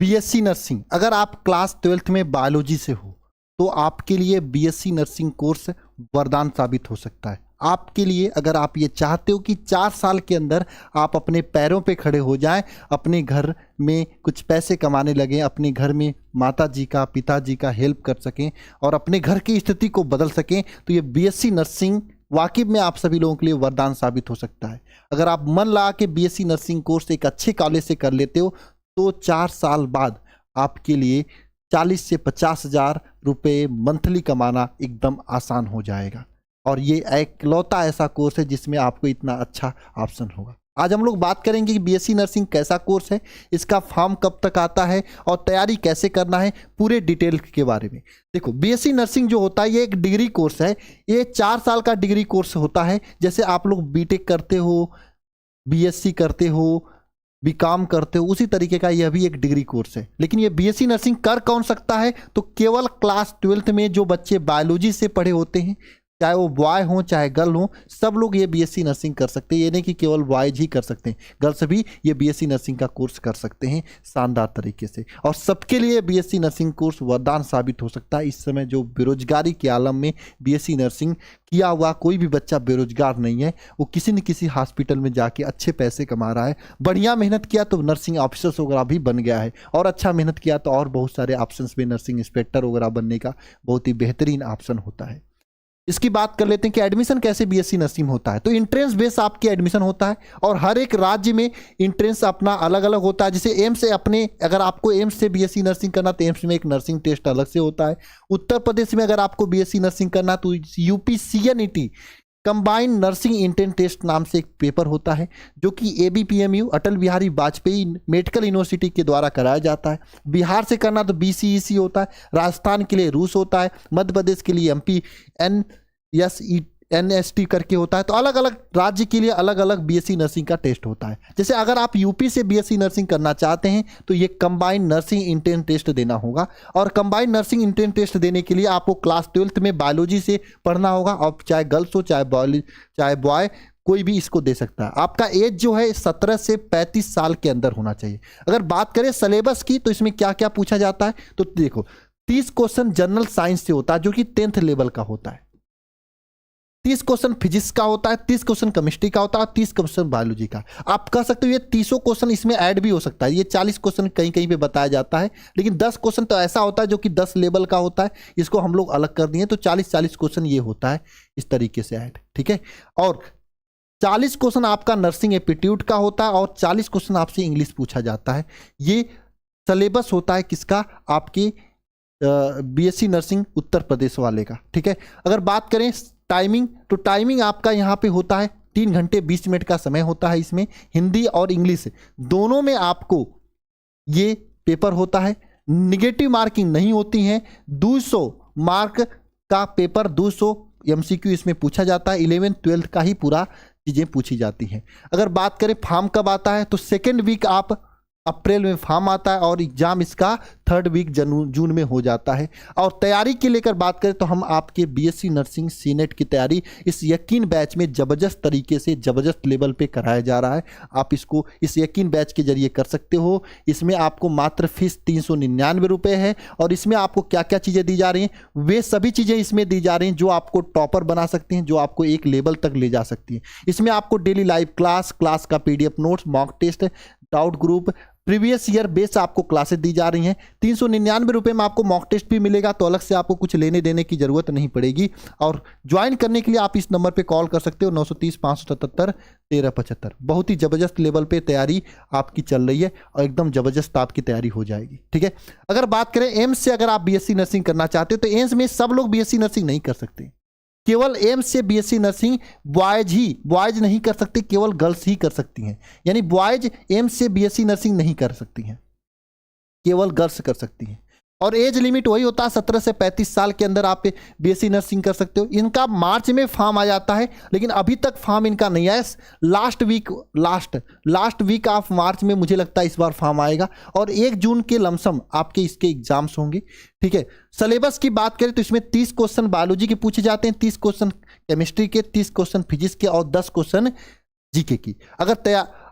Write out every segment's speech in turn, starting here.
BSc nursing, अगर आप class 12th में बायोलॉजी से हो तो आपके लिए बीएससी नर्सिंग कोर्स वरदान साबित हो सकता है। आपके लिए अगर आप ये चाहते हो कि 4 साल के अंदर आप अपने पैरों पे खड़े हो जाएं, अपने घर में कुछ पैसे कमाने लगें, अपने घर में माता जी का पिताजी का हेल्प कर सकें और अपने घर की स्थिति को बदल सकें, तो ये बीएससी नर्सिंग वाकई में आप सभी लोगों के लिए वरदान साबित हो सकता है। अगर आप मन लगा के बीएससी नर्सिंग कोर्स एक अच्छे कॉलेज से कर लेते हो तो 4 साल बाद आपके लिए 40 से 50 हज़ार रुपये मंथली कमाना एकदम आसान हो जाएगा। और ये एकलौता ऐसा कोर्स है जिसमें आपको इतना अच्छा ऑप्शन होगा। आज हम लोग बात करेंगे कि बीएससी नर्सिंग कैसा कोर्स है, इसका फॉर्म कब तक आता है और तैयारी कैसे करना है, पूरे डिटेल के बारे में। देखो, बीएससी नर्सिंग जो होता है ये एक डिग्री कोर्स है। ये 4 साल का डिग्री कोर्स होता है। जैसे आप लोग बीटेक करते हो, बीएससी करते हो, बीकॉम करते हो, उसी तरीके का यह भी एक डिग्री कोर्स है। लेकिन ये बीएससी नर्सिंग कर कौन सकता है? तो केवल क्लास 12th में जो बच्चे बायोलॉजी से पढ़े होते हैं, चाहे वो बॉय हो चाहे गर्ल हो, सब लोग ये बीएससी नर्सिंग कर सकते हैं। ये नहीं कि केवल बॉयज ही कर सकते हैं, गर्ल्स भी ये बीएससी नर्सिंग का कोर्स कर सकते हैं शानदार तरीके से। और सबके लिए बीएससी नर्सिंग कोर्स वरदान साबित हो सकता है। इस समय जो बेरोजगारी के आलम में बीएससी नर्सिंग किया हुआ कोई भी बच्चा बेरोजगार नहीं है, वो किसी न किसी हॉस्पिटल में जाके अच्छे पैसे कमा रहा है। बढ़िया मेहनत किया तो नर्सिंग ऑफिसर्स वगैरह भी बन गया है, और अच्छा मेहनत किया तो और बहुत सारे ऑप्शंस में नर्सिंग इंस्पेक्टर वगैरह बनने का बहुत ही बेहतरीन ऑप्शन होता है। इसकी बात कर लेते हैं कि एडमिशन कैसे बीएससी नर्सिंग होता है। तो इंट्रेंस बेस आपकी एडमिशन होता है और हर एक राज्य में इंट्रेंस अपना अलग अलग होता है। जैसे एम्स से अपने, अगर आपको एम्स से बीएससी नर्सिंग करना तो एम्स में एक नर्सिंग टेस्ट अलग से होता है। उत्तर प्रदेश में अगर आपको बीएससी नर्सिंग करना तो यूपीसीएनईटी कंबाइंड नर्सिंग इंट्रेंस टेस्ट नाम से एक पेपर होता है, जो कि एबीपीएमयू अटल बिहारी वाजपेयी मेडिकल यूनिवर्सिटी के द्वारा कराया जाता है। बिहार से करना तो बीसीईसी होता है, राजस्थान के लिए रूस होता है, मध्य प्रदेश के लिए एमपी एनएसटी करके होता है। तो अलग अलग राज्य के लिए अलग अलग बीएससी नर्सिंग का टेस्ट होता है। जैसे अगर आप यूपी से बीएससी नर्सिंग करना चाहते हैं तो ये कंबाइंड नर्सिंग इंट्रेंस टेस्ट देना होगा। और कंबाइंड नर्सिंग इंट्रेंस टेस्ट देने के लिए आपको क्लास 12th में बायोलॉजी से पढ़ना होगा, और चाहे गर्ल्स हो चाहे बॉय, कोई भी इसको दे सकता है। आपका एज जो है 17 से 35 साल के अंदर होना चाहिए। अगर बात करें सिलेबस की तो इसमें क्या क्या पूछा जाता है, तो देखो 30 क्वेश्चन जनरल साइंस से होता है जो कि 10th लेवल का होता है, 30 क्वेश्चन फिजिक्स का होता है, 30 क्वेश्चन केमिस्ट्री का होता है, 30 क्वेश्चन बायोलॉजी का। आप कह सकते हो ये 30 क्वेश्चन इसमें ऐड भी हो सकता है। ये 40 क्वेश्चन कहीं कहीं पे बताया जाता है, लेकिन 10 क्वेश्चन तो ऐसा होता है जो कि 10 लेवल का होता है, इसको हम लोग अलग कर दिए। तो 40 क्वेश्चन ये होता है इस तरीके से ऐड, ठीक है। और 40 क्वेश्चन आपका नर्सिंग एप्टीट्यूड का होता है और 40 क्वेश्चन आपसे इंग्लिश पूछा जाता है। ये सिलेबस होता है किसका? आपके बीएससी नर्सिंग उत्तर प्रदेश वाले का, ठीक है। अगर बात करें टाइमिंग, तो टाइमिंग आपका यहाँ पे होता है 3 घंटे 20 मिनट का समय होता है। इसमें हिंदी और इंग्लिश दोनों में आपको ये पेपर होता है। निगेटिव मार्किंग नहीं होती है। 200 मार्क का पेपर, 200 एमसीक्यू इसमें पूछा जाता है। 11th 12th का ही पूरा चीज़ें पूछी जाती हैं। अगर बात करें फॉर्म कब आता है, तो 2nd वीक आप अप्रैल में फॉर्म आता है और एग्जाम इसका 3rd वीक जून में हो जाता है। और तैयारी के लेकर बात करें तो हम आपके बीएससी नर्सिंग सीनेट की तैयारी इस यकीन बैच में ज़बरदस्त तरीके से ज़बरदस्त लेवल पे कराया जा रहा है। आप इसको इस यकीन बैच के जरिए कर सकते हो। इसमें आपको मात्र फीस 399 रुपये है और इसमें आपको क्या क्या चीज़ें दी जा रही हैं, वे सभी चीज़ें इसमें दी जा रही हैं जो आपको टॉपर बना सकती हैं, जो आपको एक लेवल तक ले जा सकती हैं। इसमें आपको डेली लाइव क्लास का PDF notes, mock test, doubt group, previous year base आपको क्लासेस दी जा रही हैं। 399 रुपये में आपको मॉक टेस्ट भी मिलेगा, तो अलग से आपको कुछ लेने देने की जरूरत नहीं पड़ेगी। और ज्वाइन करने के लिए आप इस नंबर पे कॉल कर सकते हो, 930 577 1375। बहुत ही ज़बरदस्त लेवल पे तैयारी आपकी चल रही है और एकदम ज़बरदस्त आपकी तैयारी हो जाएगी, ठीक है। अगर बात करें एम्स से, अगर आप बीएससी नर्सिंग करना चाहते हो तो एम्स में सब लोग बीएससी नर्सिंग नहीं कर सकते। केवल एम्स से बीएससी नर्सिंग बॉयज नहीं कर सकते, केवल गर्ल्स ही कर सकती हैं। यानी बॉयज एम्स से बीएससी नर्सिंग नहीं कर सकती हैं, केवल गर्ल्स कर सकती हैं। और एज लिमिट वही होता है 17 से 35 साल के अंदर आप बीएससी नर्सिंग कर सकते हो। इनका मार्च में फॉर्म आ जाता है, लेकिन अभी तक फॉर्म इनका नहीं आया। लास्ट वीक ऑफ मार्च में मुझे लगता है इस बार फॉर्म आएगा और 1 जून के लमसम आपके इसके एग्जाम्स होंगे, ठीक है। सिलेबस की बात करें तो इसमें 30 क्वेश्चन बायोलॉजी के पूछे जाते हैं, 30 क्वेश्चन केमिस्ट्री के, 30 क्वेश्चन फिजिक्स के और 10 क्वेश्चन जीके की।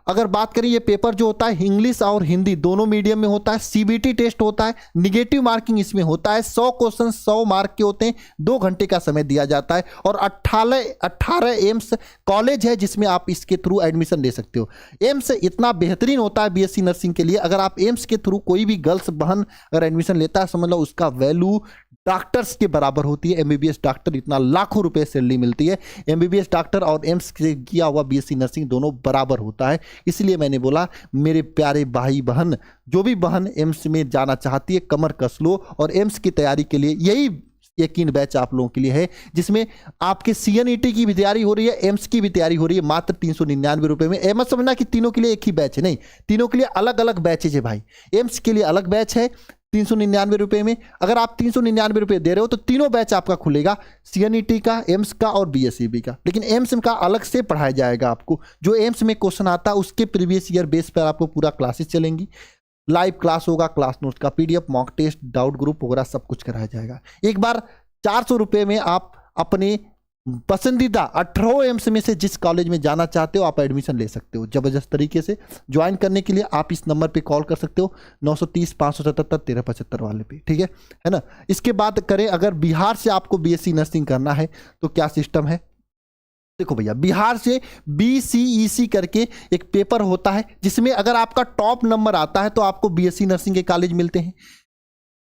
अगर बात करें ये पेपर जो होता है इंग्लिश और हिंदी दोनों मीडियम में होता है, सीबीटी टेस्ट होता है, निगेटिव मार्किंग इसमें होता है, 100 क्वेश्चन 100 मार्क के होते हैं, 2 घंटे का समय दिया जाता है और 18 एम्स कॉलेज है जिसमें आप इसके थ्रू एडमिशन ले सकते हो। एम्स इतना बेहतरीन होता है बीएससी नर्सिंग के लिए, अगर आप एम्स के थ्रू कोई भी गर्ल्स बहन अगर एडमिशन लेता है समझ लो उसका वैल्यू डॉक्टर्स के बराबर होती है। एमबीबीएस डॉक्टर इतना लाखों रुपए सैलरी मिलती है, एमबीबीएस डॉक्टर और एम्स से किया हुआ बीएससी नर्सिंग दोनों बराबर होता है। इसलिए मैंने बोला मेरे प्यारे भाई बहन, जो भी बहन एम्स में जाना चाहती है कमर कस लो और एम्स की तैयारी के लिए यही यकीन बैच आप लोगों के लिए है, जिसमें आपके सीएनईटी की भी तैयारी हो रही है, एम्स की भी तैयारी हो रही है, मात्र 399 रुपए में। मत समझना कि तीनों के लिए एक ही बैच है, नहीं, तीनों के लिए अलग अलग बैचेज है भाई। एम्स के लिए अलग बैच है 399 रुपए में, अगर आप 399 रुपए दे रहे हो तो तीनों बैच आपका खुलेगा, सीएनईटी का, एम्स का और बीएसईबी का। लेकिन एम्स का अलग से पढ़ाया जाएगा आपको, जो एम्स में क्वेश्चन आता है उसके प्रीवियस ईयर बेस पर आपको पूरा क्लासेस चलेंगी, लाइव क्लास होगा, क्लास नोट्स का PDF, mock test, doubt group वगैरह सब कुछ कराया जाएगा। एक बार 400 रुपए में आप अपने पसंदीदा 18 एम्स में से जिस कॉलेज में जाना चाहते हो आप एडमिशन ले सकते हो जबरदस्त तरीके से। ज्वाइन करने के लिए आप इस नंबर पे कॉल कर सकते हो 930 577 1375 वाले पे, ठीक है ना। इसके बाद करें अगर बिहार से आपको बीएससी नर्सिंग करना है तो क्या सिस्टम है, देखो भैया, बिहार से BCEC करके एक पेपर होता है जिसमें अगर आपका टॉप नंबर आता है तो आपको बीएससी नर्सिंग के कॉलेज मिलते हैं,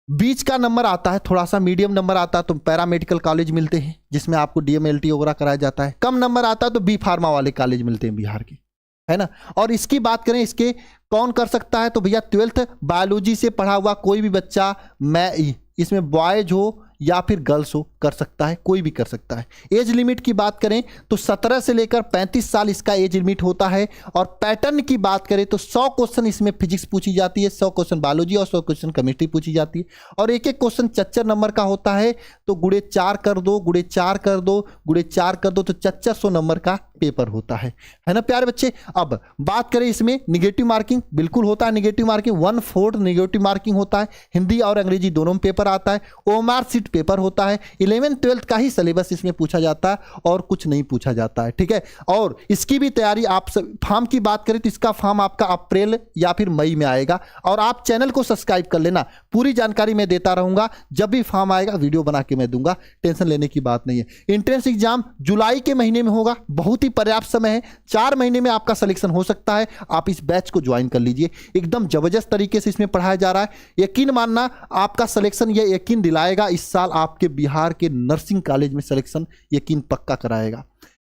बीच का नंबर आता है, थोड़ा सा मीडियम नंबर आता है तो पैरामेडिकल कॉलेज मिलते हैं जिसमें आपको DMLT वगैरह कराया जाता है, कम नंबर आता है तो B फार्मा वाले कॉलेज मिलते हैं बिहार के, है ना। और इसकी बात करें इसके कौन कर सकता है तो भैया 12th बायोलॉजी से पढ़ा हुआ कोई भी बच्चा, मैं इसमें बॉयज हो या फिर गर्ल्स हो कर सकता है, कोई भी कर सकता है। एज लिमिट की बात करें तो 17 से लेकर 35 साल इसका एज लिमिट होता है। और पैटर्न की बात करें तो 100 क्वेश्चन इसमें फिजिक्स पूछी जाती है, 100 क्वेश्चन बायोलॉजी और 100 क्वेश्चन केमिस्ट्री पूछी जाती है। और एक एक क्वेश्चन 4 नंबर का होता है तो गुणे 4 कर दो, गुणे 4 कर दो, गुणे 4 कर दो तो 400 नंबर का पेपर होता है ना प्यारे बच्चे। अब बात करें इसमें निगेटिव मार्किंग, बिल्कुल होता है निगेटिव मार्किंग, 1/4 निगेटिव मार्किंग होता है, हिंदी और अंग्रेजी दोनों में पेपर आता है, ओएमआर सीट पेपर होता है, 11th 12th का ही सिलेबस इसमें पूछा जाता है और कुछ नहीं पूछा जाता है, ठीक है। और इसकी भी तैयारी आप फॉर्म की बात करें तो इसका फॉर्म आपका अप्रैल या फिर मई में आएगा। और आप चैनल को सब्सक्राइब कर लेना, पूरी जानकारी मैं देता रहूंगा, जब भी फॉर्म आएगा वीडियो बना के मैं दूंगा, टेंशन लेने की बात नहीं है। एंट्रेंस एग्जाम जुलाई के महीने में होगा, बहुत ही पर्याप्त समय है, 4 महीने में आपका सिलेक्शन हो सकता है। आप इस बैच को ज्वाइन कर लीजिए, एकदम जबरदस्त तरीके से इसमें पढ़ाया जा रहा है, यकीन मानना आपका सिलेक्शन ये यकीन दिलाएगा, इस साल आपके बिहार के नर्सिंग कॉलेज में सिलेक्शन यकीन पक्का कराएगा।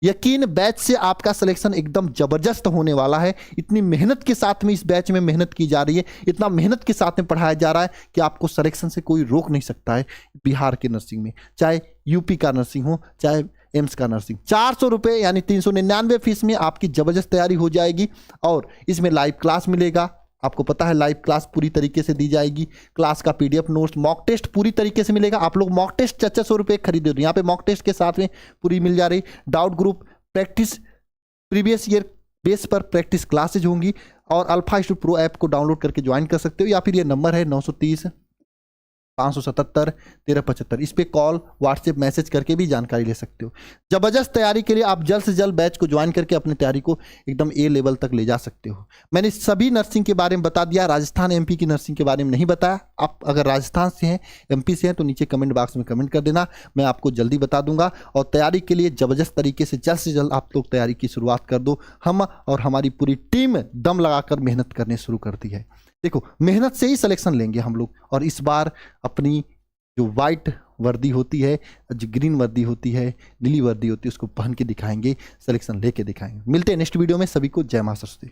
यकीन बैच से आपका सिलेक्शन एकदम जबरदस्त होने वाला है। इतनी मेहनत के साथ में इस बैच में मेहनत की जा रही है, इतना मेहनत के साथ में पढ़ाया जा रहा है कि आपको सिलेक्शन से कोई रोक नहीं सकता है बिहार के नर्सिंग में, चाहे यूपी का नर्सिंग हो चाहे एम्स का नर्सिंग। 400 रुपये यानी 399 फीस में आपकी जबरदस्त तैयारी हो जाएगी। और इसमें लाइव क्लास मिलेगा, आपको पता है लाइव क्लास पूरी तरीके से दी जाएगी, क्लास का पीडीएफ नोट्स, मॉक टेस्ट पूरी तरीके से मिलेगा। आप लोग मॉक टेस्ट 400 रुपये खरीदे हो, यहाँ पे मॉक टेस्ट के साथ में पूरी मिल जा रही, doubt group, practice, previous year base पर प्रैक्टिस क्लासेज होंगी। और अल्फा इंस्टीट्यूट प्रो ऐप को डाउनलोड करके ज्वाइन कर सकते हो, या फिर ये नंबर है 930 577 1375, इस पे कॉल व्हाट्सएप मैसेज करके भी जानकारी ले सकते हो। जबरदस्त तैयारी के लिए आप जल्द से जल्द बैच को ज्वाइन करके अपनी तैयारी को एकदम ए लेवल तक ले जा सकते हो। मैंने सभी नर्सिंग के बारे में बता दिया, राजस्थान एमपी की नर्सिंग के बारे में नहीं बताया। आप अगर राजस्थान से हैं, एमपी से हैं तो नीचे कमेंट बॉक्स में कमेंट कर देना, मैं आपको जल्दी बता दूंगा। और तैयारी के लिए जबरदस्त तरीके से जल्द आप लोग तैयारी की शुरुआत कर दो। हम और हमारी पूरी टीम दम लगाकर मेहनत करने शुरू कर दी है। देखो मेहनत से ही सिलेक्शन लेंगे हम लोग, और इस बार अपनी जो वाइट वर्दी होती है, जो ग्रीन वर्दी होती है, नीली वर्दी होती है, उसको पहन के दिखाएंगे, सिलेक्शन लेके दिखाएंगे। मिलते हैं नेक्स्ट वीडियो में, सभी को जय मां सरस्वती।